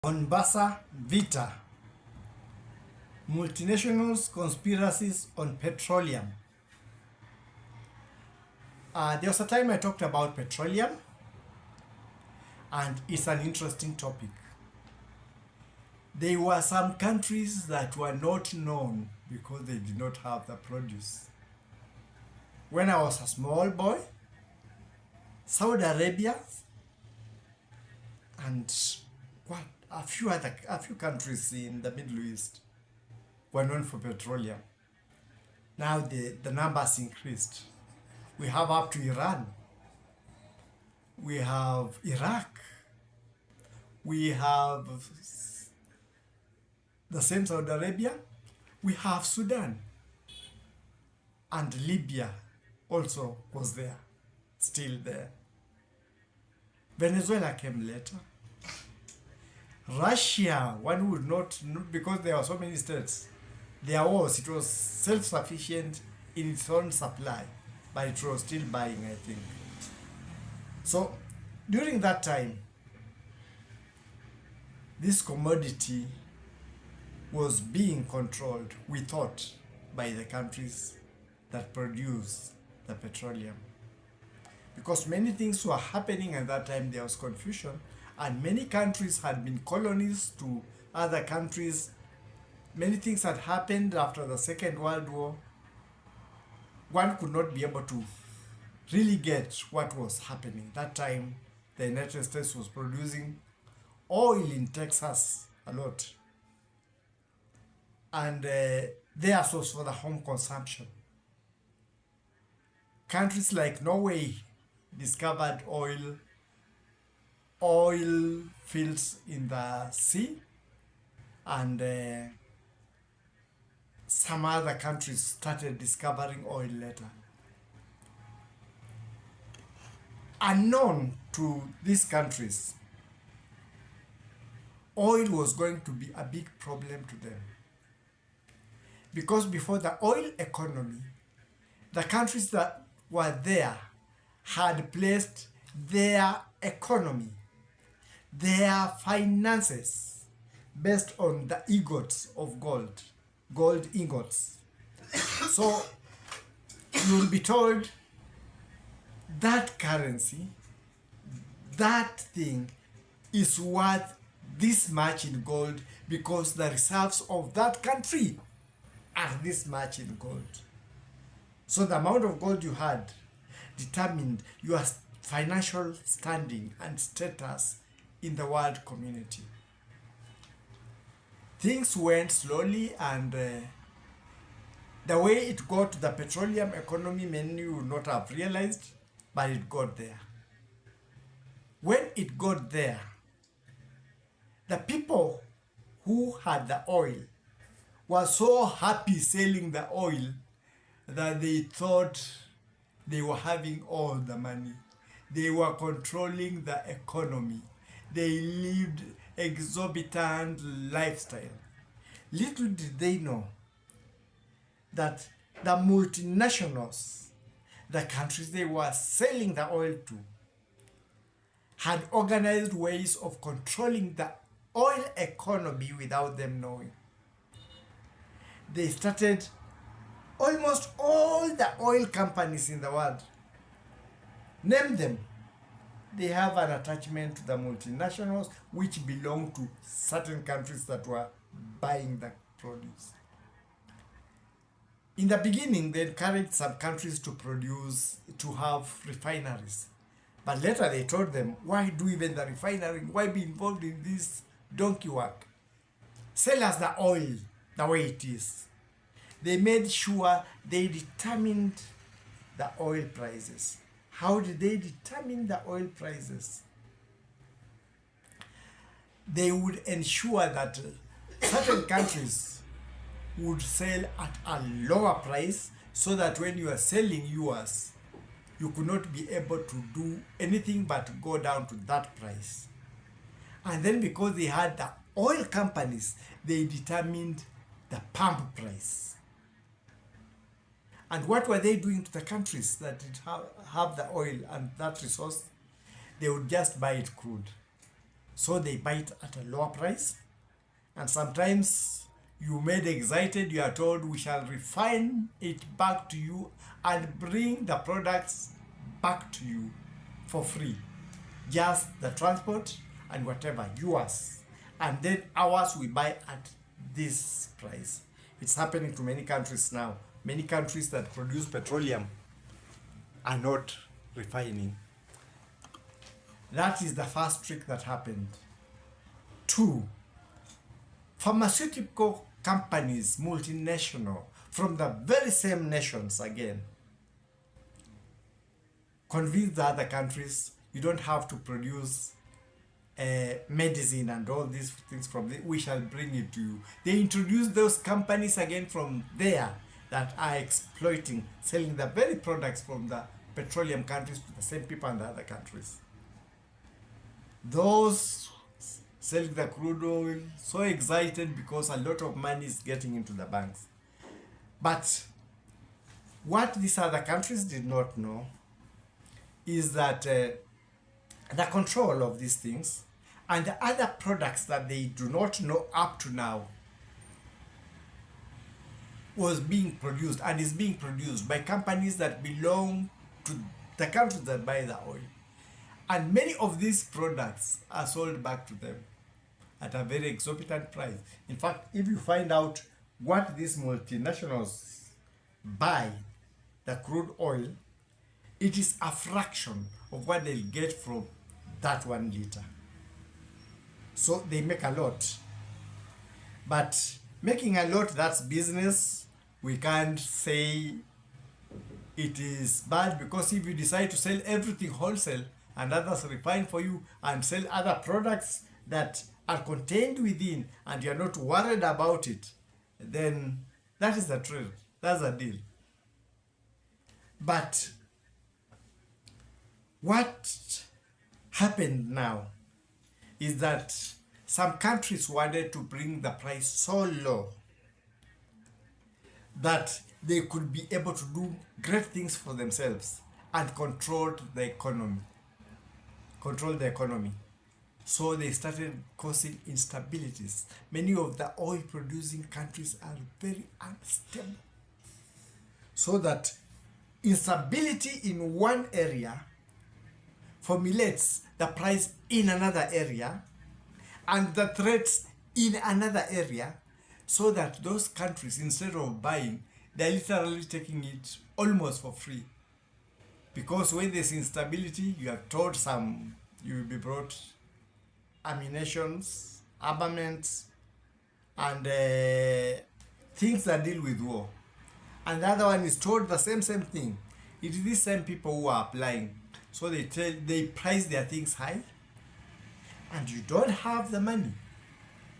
Monbasa, Mvita, Multinationals, Conspiracies on Petroleum. There was a time I talked about petroleum, and it's an interesting topic. There were some countries that were not known because they did not have the produce. When I was a small boy, Saudi Arabia and a few countries in the Middle East were known for petroleum. Now the numbers increased. We have up to Iran. We have Iraq. We have the same Saudi Arabia. We have Sudan. And Libya also was there, still there. Venezuela came later. Russia, one would not, because there are so many states. It was self-sufficient in its own supply, but it was still buying, I think. So during that time, this commodity was being controlled, we thought, by the countries that produce the petroleum. Because many things were happening at that time, there was confusion, and many countries had been colonies to other countries. Many things had happened after the Second World War. One could not be able to really get what was happening. That time, the United States was producing oil in Texas a lot. And theirs was for the home consumption. Countries like Norway discovered oil fields in the sea, and some other countries started discovering oil later. Unknown to these countries, oil was going to be a big problem to them. Because before the oil economy, the countries that were there had placed their economy, their finances, based on the ingots of gold ingots. So you'll be told that currency, that thing is worth this much in gold because the reserves of that country are this much in gold. So the amount of gold you had determined your financial standing and status in the world community. Things went slowly, and the way it got to the petroleum economy, many would not have realized, but it got there. When it got there, the people who had the oil were so happy selling the oil that they thought they were having all the money. They were controlling the economy. They lived exorbitant lifestyle. Little did they know that the multinationals, the countries they were selling the oil to, had organized ways of controlling the oil economy without them knowing. They started almost all the oil companies in the world. Name them. They have an attachment to the multinationals, which belong to certain countries that were buying the produce. In the beginning, they encouraged some countries to have refineries. But later they told them, why do even the refinery? Why be involved in this donkey work? Sell us the oil the way it is. They made sure they determined the oil prices. How did they determine the oil prices? They would ensure that certain countries would sell at a lower price, so that when you are selling yours, you could not be able to do anything but go down to that price. And then because they had the oil companies, they determined the pump price. And what were they doing to the countries that did have the oil and that resource? They would just buy it crude. So they buy it at a lower price. And sometimes you made excited, you are told we shall refine it back to you and bring the products back to you for free. Just the transport and whatever, yours. And then ours we buy at this price. It's happening to many countries now. Many countries that produce petroleum are not refining. That is the first trick that happened. 2, pharmaceutical companies, multinational, from the very same nations again, convince the other countries you don't have to produce medicine and all these things from there. We shall bring it to you. They introduce those companies again from there that are exploiting, selling the very products from the petroleum countries to the same people in the other countries. Those selling the crude oil, so excited because a lot of money is getting into the banks. But what these other countries did not know is that the control of these things and the other products that they do not know up to now was being produced and is being produced by companies that belong to the countries that buy the oil. And many of these products are sold back to them at a very exorbitant price. In fact, if you find out what these multinationals buy, the crude oil, it is a fraction of what they'll get from that 1 liter. So they make a lot. But making a lot, that's business. We can't say it is bad, because if you decide to sell everything wholesale and others refine for you and sell other products that are contained within and you're not worried about it, then that is the trade. That's a deal. But what happened now is that some countries wanted to bring the price so low that they could be able to do great things for themselves and control the economy. So they started causing instabilities. Many of the oil producing countries are very unstable. So that instability in one area formulates the price in another area and the threats in another area, so that those countries, instead of buying, they're literally taking it almost for free. Because when there's instability, you are told you will be brought ammunitions, armaments, and things that deal with war. And the other one is told the same thing. It is these same people who are applying. So they price their things high, and you don't have the money.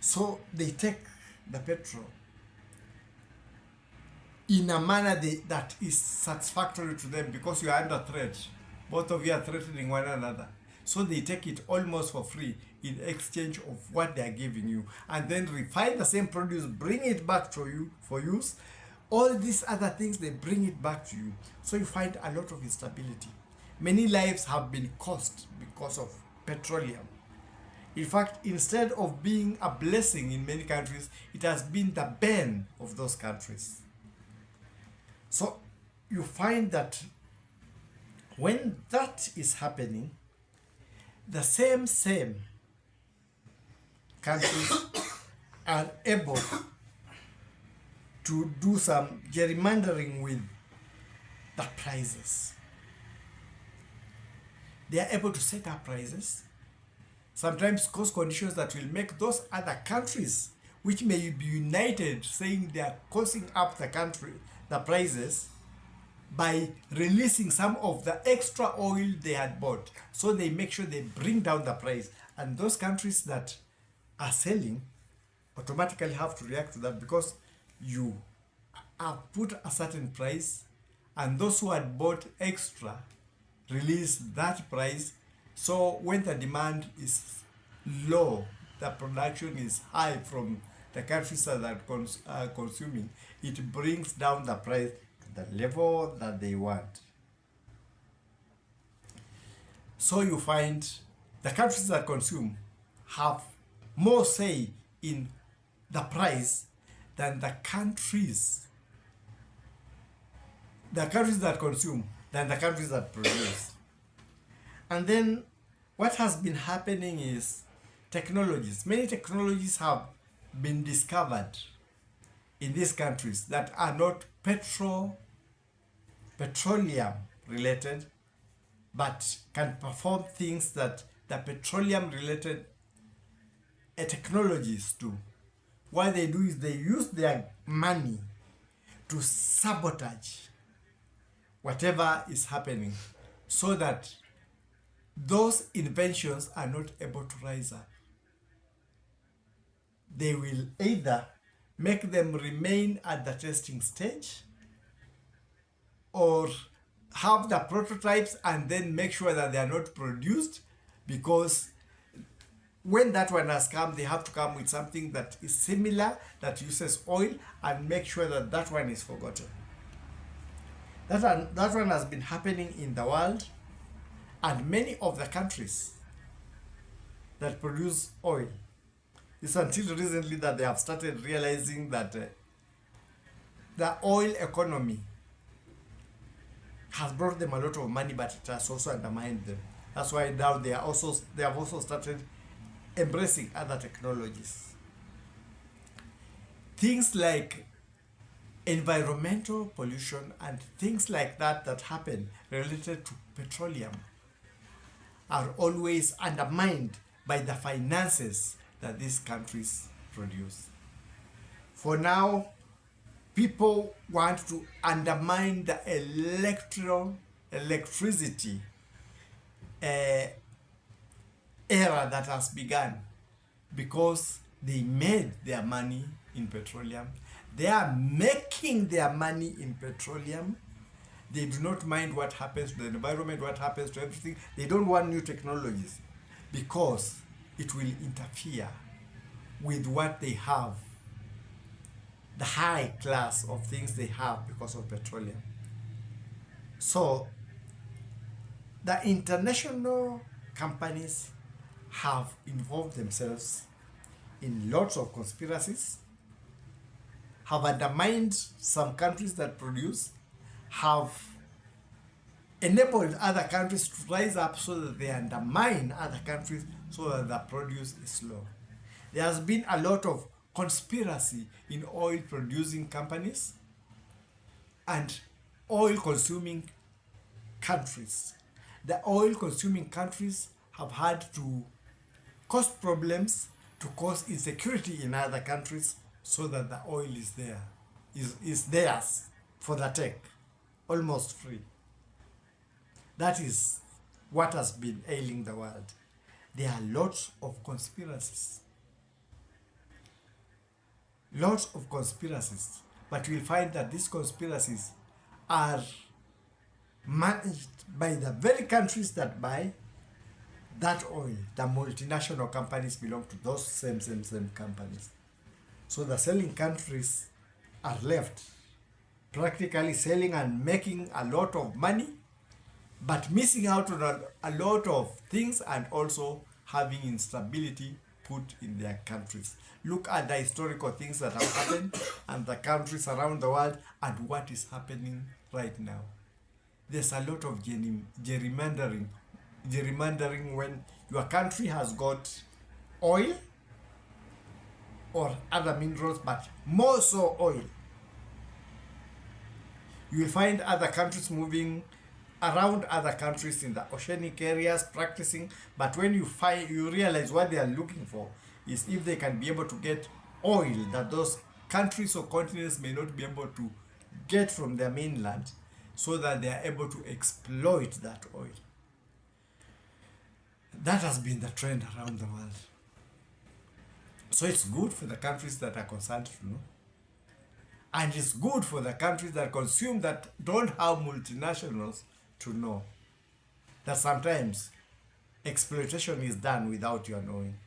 So they take the petrol in a manner that is satisfactory to them, because you are under threat. Both of you are threatening one another. So they take it almost for free in exchange of what they are giving you, and then refine the same produce, bring it back to you for use. All these other things, they bring it back to you. So you find a lot of instability. Many lives have been caused because of petroleum. In fact, instead of being a blessing in many countries, it has been the bane of those countries. So you find that when that is happening, the same countries are able to do some gerrymandering with the prices. They are able to set up prices, sometimes cause conditions that will make those other countries, which may be united, saying they are causing up the prices, by releasing some of the extra oil they had bought. So they make sure they bring down the price. And those countries that are selling automatically have to react to that, because you have put a certain price, and those who had bought extra release that price. So when the demand is low, the production is high from the countries that are consuming, it brings down the price to the level that they want. So you find the countries that consume have more say in the price than the countries that consume, than the countries that produce. And then what has been happening is many technologies have been discovered in these countries that are not petroleum related, but can perform things that the petroleum related technologies do. What they do is they use their money to sabotage whatever is happening so that those inventions are not able to rise up. They will either make them remain at the testing stage or have the prototypes and then make sure that they are not produced, because when that one has come, they have to come with something that is similar, that uses oil, and make sure that that one is forgotten. That one has been happening in the world, and many of the countries that produce oil, it's until recently that they have started realizing that the oil economy has brought them a lot of money, but it has also undermined them. That's why now they have also started embracing other technologies. Things like environmental pollution and things like that happen related to petroleum are always undermined by the finances that these countries produce. For now, people want to undermine the electricity era that has begun, because they made their money in petroleum. They are making their money in petroleum. They do not mind what happens to the environment, what happens to everything. They don't want new technologies because it will interfere with what they have, the high class of things they have because of petroleum. So the international companies have involved themselves in lots of conspiracies, have undermined some countries that produce, have enabled other countries to rise up so that they undermine other countries so that the produce is low. There has been a lot of conspiracy in oil producing companies and oil consuming countries. The oil consuming countries have had to cause problems, to cause insecurity in other countries so that the oil is there, is theirs for the take, almost free. That is what has been ailing the world. There are lots of conspiracies. Lots of conspiracies. But we'll find that these conspiracies are managed by the very countries that buy that oil. The multinational companies belong to those same companies. So the selling countries are left practically selling and making a lot of money, but missing out on a lot of things and also having instability put in their countries. Look at the historical things that have happened and the countries around the world and what is happening right now. There's a lot of gerrymandering when your country has got oil or other minerals, but more so oil. You will find other countries moving around other countries in the oceanic areas practicing, but when you realize what they are looking for is if they can be able to get oil that those countries or continents may not be able to get from their mainland, so that they are able to exploit that oil. That has been the trend around the world. So it's good for the countries that are concerned to know. And it's good for the countries that consume, that don't have multinationals, to know that sometimes exploitation is done without your knowing.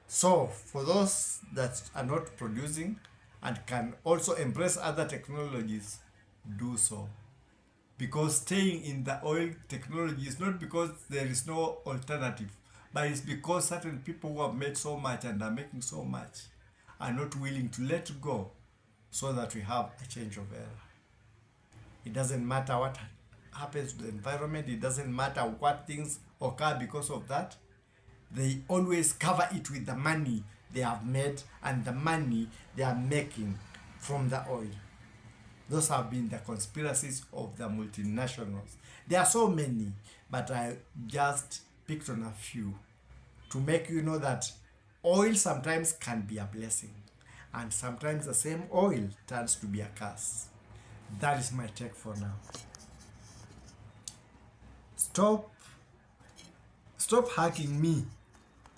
So for those that are not producing and can also embrace other technologies, do so. Because staying in the oil technology is not because there is no alternative, But it's because certain people who have made so much and are making so much are not willing to let go so that we have a change of era. It doesn't matter what happens to the environment, it doesn't matter what things occur because of that. They always cover it with the money they have made and the money they are making from the oil. Those have been the conspiracies of the multinationals. There are so many, but I just picked on a few to make you know that oil sometimes can be a blessing, and sometimes the same oil turns to be a curse. That is my take for now. Stop hacking me.